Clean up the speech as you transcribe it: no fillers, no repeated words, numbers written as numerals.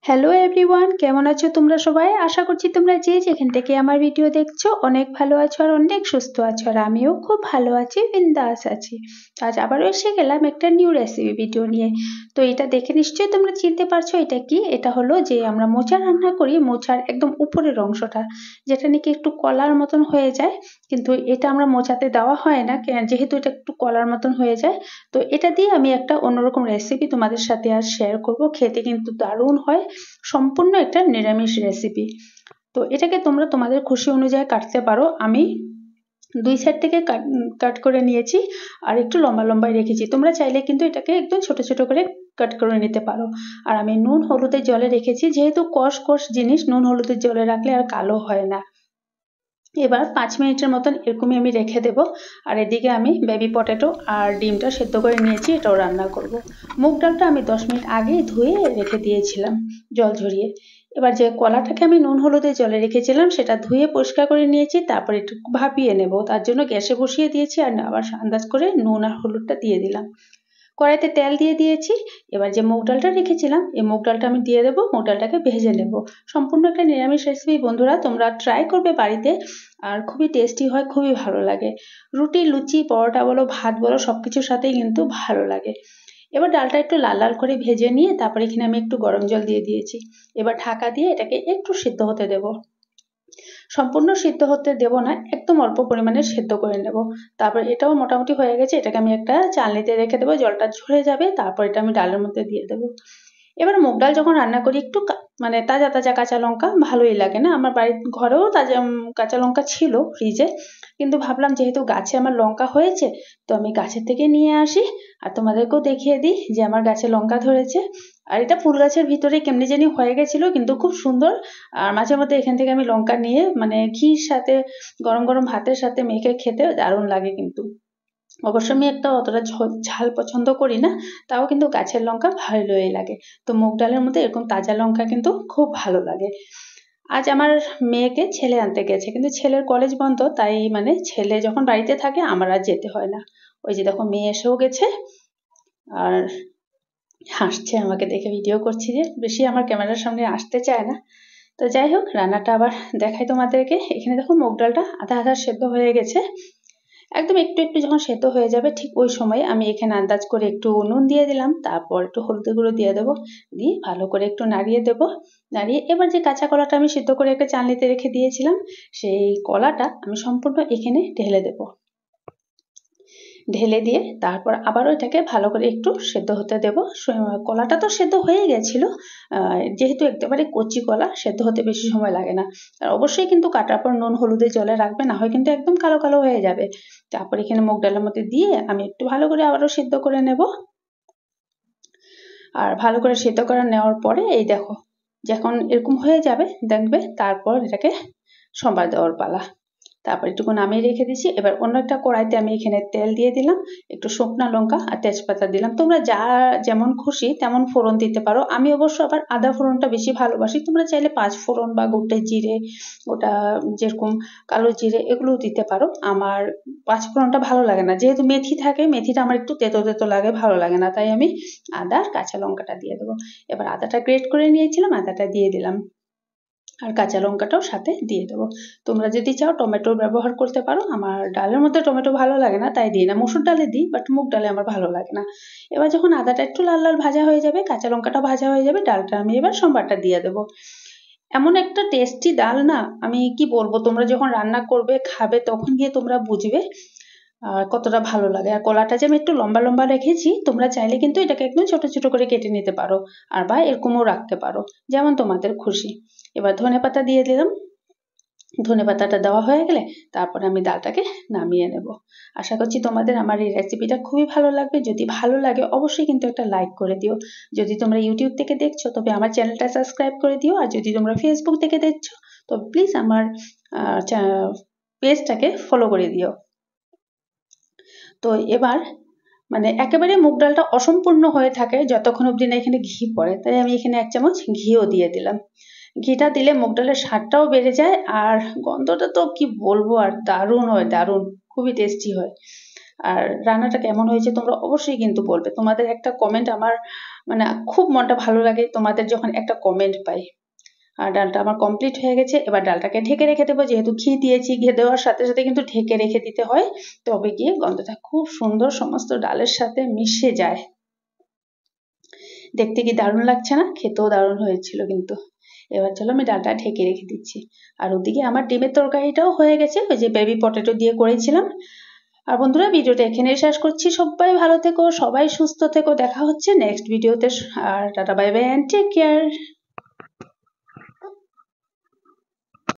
Hello everyone, কেমন আছো তোমরা সবাই? আশা করছি তোমরা যে যেখান থেকে আমার ভিডিও দেখছো অনেক ভালো আছো আর অনেক সুস্থ আছো। আর আমিও খুব ভালো আছি, বিন্দাস আছি। আজ আবারও এসে গেলাম একটা নিউ রেসিপি ভিডিও নিয়ে। তো এটা দেখে নিশ্চয়ই তোমরা চিনতে পারছো এটা কি। এটা হলো যে আমরা মোচা রান্না করি, মোচার একদম উপরের অংশটা, যেটা নাকি একটু কলার মতন হয়ে যায়, কিন্তু এটা আমরা মোচাতে দেওয়া হয় না যেহেতু এটা একটু কলার মতন হয়ে যায়। তো এটা দিয়ে আমি একটা অন্যরকম রেসিপি তোমাদের সাথে আজ শেয়ার করব। খেতে কিন্তু দারুণ হয়, সম্পূর্ণ একটা নিরামিষ রেসিপি। তো এটাকে তোমরা তোমাদের খুশি অনুযায়ী কাটতে পারো। আমি দুই সাইড থেকে কাট করে নিয়েছি আর একটু লম্বা লম্বায় রেখেছি। তোমরা চাইলে কিন্তু এটাকে একদম ছোট ছোট করে কাট করে নিতে পারো। আর আমি নুন হলুদের জলে রেখেছি, যেহেতু কষ কষ জিনিস নুন হলুদের জলে রাখলে আর কালো হয় না। এবার 5 মিনিটের মতন এরকমই আমি রেখে দেব। আর এদিকে আমি বেবি পটেটো আর ডিমটা সেদ্ধ করে নিয়েছি, এটাও রান্না করব। মুগ ডালটা আমি 10 মিনিট আগেই ধুয়ে রেখে দিয়েছিলাম জল ঝরিয়ে। এবার যে কলাটাকে আমি নুন হলুদের জলে রেখেছিলাম সেটা ধুয়ে পরিষ্কার করে নিয়েছি, তারপর একটু ভাপিয়ে নেব। তার জন্য গ্যাসে বসিয়ে দিয়েছি আর আবার আন্দাজ করে নুন আর হলুদটা দিয়ে দিলাম। কড়াইতে তেল দিয়ে দিয়েছি। এবার যে মুগ ডালটা রেখেছিলাম এই মুগ ডালটা আমি দিয়ে দেবো, মুগ ডালটাকে ভেজে নেব। সম্পূর্ণ একটা নিরামিষ রেসিপি বন্ধুরা, তোমরা ট্রাই করবে বাড়িতে। আর খুবই টেস্টি হয়, খুবই ভালো লাগে। রুটি, লুচি, পরোটা বলো, ভাত বলো, সবকিছুর সাথেই কিন্তু ভালো লাগে। এবার ডালটা একটু লাল লাল করে ভেজে নিয়ে তারপরে এখানে আমি একটু গরম জল দিয়ে দিয়েছি। এবার ঢাকা দিয়ে এটাকে একটু সিদ্ধ হতে দেব। সম্পূর্ণ সিদ্ধ হতে দেব না, একদম অল্প পরিমাণে সেদ্ধ করে নেব। তারপর এটাও মোটামুটি হয়ে গেছে, এটাকে আমি একটা চালনিতে রেখে দেবো, জলটা ঝরে যাবে, তারপর এটা আমি ডালের মধ্যে দিয়ে দেবো। এবার মুগ ডাল যখন রান্না করি একটু মানে তাজা তাজা কাঁচা লঙ্কা ভালোই লাগে না? আমার বাড়ির ঘরেও তাজা কাঁচা লঙ্কা ছিল ফ্রিজে, কিন্তু ভাবলাম যেহেতু গাছে আমার লঙ্কা হয়েছে তো আমি গাছের থেকে নিয়ে আসি আর তোমাদেরকেও দেখিয়ে দিই যে আমার গাছে লঙ্কা ধরেছে। আর এটা ফুল গাছের ভিতরে কেমনি জানি হয়ে গেছিল, কিন্তু খুব সুন্দর। আর মাঝে মধ্যে এখান থেকে আমি লঙ্কা নিয়ে মানে ঘির সাথে গরম গরম ভাতের সাথে মেখে খেতে দারুণ লাগে কিন্তু। অবশ্য আমি একটা অতটা ঝাল পছন্দ করি না, তাও কিন্তু গাছের লঙ্কা ভালোই লাগে। তো মুগ ডালের মধ্যে এরকম তাজা লঙ্কা কিন্তু খুব ভালো লাগে। আজ আমার মেয়েকে ছেলে আনতে গেছে, কিন্তু ছেলের কলেজ বন্ধ, তাই মানে ছেলে যখন বাড়িতে থাকে আমার আর যেতে হয় না। ওই যে দেখো মেয়ে এসেও গেছে আর হাসছে আমাকে দেখে, ভিডিও করছি যে বেশি আমার ক্যামেরার সামনে আসতে চায় না। তো যাই হোক, রান্নাটা আবার দেখাই তোমাদেরকে। এখানে দেখো মুগ ডালটা আধা আধা সেদ্ধ হয়ে গেছে। একদম একটু একটু যখন সেদ্ধ হয়ে যাবে ঠিক ওই সময় আমি এখানে আন্দাজ করে একটু নুন দিয়ে দিলাম, তারপর একটু হলুদের গুঁড়ো দিয়ে দেবো, দিয়ে ভালো করে একটু নাড়িয়ে দেবো। নাড়িয়ে এবার যে কাঁচা কলাটা আমি সিদ্ধ করে একটা চালনিতে রেখে দিয়েছিলাম সেই কলাটা আমি সম্পূর্ণ এখানে ঢেলে দেবো। ঢেলে দিয়ে তারপর আবারও এটাকে ভালো করে একটু সেদ্ধ হতে দেব। কলাটা তো সেদ্ধ হয়ে গেছিল, যেহেতু একেবারে কচি কলা, সেদ্ধ হতে বেশি সময় লাগে না। আর অবশ্যই কিন্তু কাটার পর নুন হলুদের জলে রাখবে, না হয় কিন্তু একদম কালো কালো হয়ে যাবে। তারপর এখানে মুগ ডালের মধ্যে দিয়ে আমি একটু ভালো করে আবারও সেদ্ধ করে নেব। আর ভালো করে সেদ্ধ করে নেওয়ার পরে এই দেখো যখন এরকম হয়ে যাবে দেখবে, তারপর এটাকে সম্বাদ দেওয়ার পালা। তারপর একটু নামিয়ে রেখে দিয়েছি। এবার অন্য একটা কড়াইতে আমি এখানে তেল দিয়ে দিলাম, একটু শুকনা লঙ্কা আর তেজপাতা দিলাম। তোমরা যা যেমন খুশি তেমন ফোড়ন দিতে পারো। আমি অবশ্য আবার আদা ফোড়নটা বেশি ভালোবাসি, তোমরা চাইলে 5 ফোড়ন বা গোটা জিরে, ওটা যেরকম কালো জিরে, এগুলোও দিতে পারো। আমার 5 ফোড়নটা ভালো লাগে না, যেহেতু মেথি থাকে, মেথিটা আমার একটু তেতো তেতো লাগে, ভালো লাগে না, তাই আমি আদা আর কাঁচা লঙ্কাটা দিয়ে দেবো। এবার আদাটা গ্রেট করে নিয়েছিলাম, আদাটা দিয়ে দিলাম আর কাঁচা লঙ্কাটাও সাথে দিয়ে দেবো। তোমরা যদি চাও টমেটোর ব্যবহার করতে পারো, আমার ডালের মধ্যে টমেটো ভালো লাগে না তাই দিই না। মসুর ডালে দিই, বাট মুগ ডালে আমার ভালো লাগে না। এবার যখন আদাটা একটু লাল লাল ভাজা হয়ে যাবে, কাঁচা লঙ্কাটা ভাজা হয়ে যাবে, ডালটা আমি এবার সম্বারটা দিয়ে দেবো। এমন একটা টেস্টি ডাল না, আমি কি বলবো, তোমরা যখন রান্না করবে খাবে তখন গিয়ে তোমরা বুঝবে কতটা ভালো লাগে। আর কলাটা যে আমি একটু লম্বা লম্বা রেখেছি, তোমরা চাইলে কিন্তু এটাকে একদম ছোট ছোট করে কেটে নিতে পারো, আর বা এরকমও রাখতে পারো, যেমন তোমাদের খুশি। এবার ধনেপাতা দিয়ে দিলাম। ধনেপাতাটা দেওয়া হয়ে গেলে তারপর আমি ডালটাকে নামিয়ে নেব। আশা করছি তোমাদের আমার এই রেসিপিটা খুবই ভালো লাগবে। যদি ভালো লাগে অবশ্যই কিন্তু একটা লাইক করে দিও। যদি তোমরা ইউটিউব থেকে দেখছো তবে আমার চ্যানেলটা সাবস্ক্রাইব করে দিও, আর যদি তোমরা ফেসবুক থেকে দেখছো তো প্লিজ আমার পেজটাকে ফলো করে দিও। তো এবার মানে একেবারে মুগ ডালটা অসম্পূর্ণ হয়ে থাকে যতক্ষণ অবধি না এখানে ঘি পড়ে, তাই আমি এখানে 1 চামচ ঘিও দিয়ে দিলাম। ঘিটা দিলে মুগ ডালের স্বাদটাও বেড়ে যায় আর গন্ধটা তো কি বলবো, আর দারুণ হয়, দারুণ, খুবই টেস্টি হয়। আর রান্নাটা কেমন হয়েছে তোমরা অবশ্যই কিন্তু বলবে। তোমাদের একটা কমেন্ট আমার মানে খুব মনটা ভালো লাগে তোমাদের যখন একটা কমেন্ট পাই। আর ডালটা আমার কমপ্লিট হয়ে গেছে, এবার ডালটাকে ঢেকে রেখে দেবো, যেহেতু ঘি দিয়েছি, ঘি দেওয়ার সাথে সাথে কিন্তু ঢেকে রেখে দিতে হয়, তবে গিয়ে গন্ধটা খুব সুন্দর সমস্ত ডালের সাথে মিশে যায়। দেখতে কি দারুণ লাগছে না? খেতেও দারুণ হয়েছিল কিন্তু। এবার চলো আমি ডালটা ঢেকে রেখে দিচ্ছি। আর ওদিকে আমার ডিমের তরকারিটাও হয়ে গেছে, ওই যে বেবি পটেটো দিয়ে করেছিলাম। আর বন্ধুরা ভিডিওটা এখানেই শেষ করছি। সবাই ভালো থেকো, সবাই সুস্থ থেকো, দেখা হচ্ছে নেক্সট ভিডিওতে। আর tata bye bye and take care.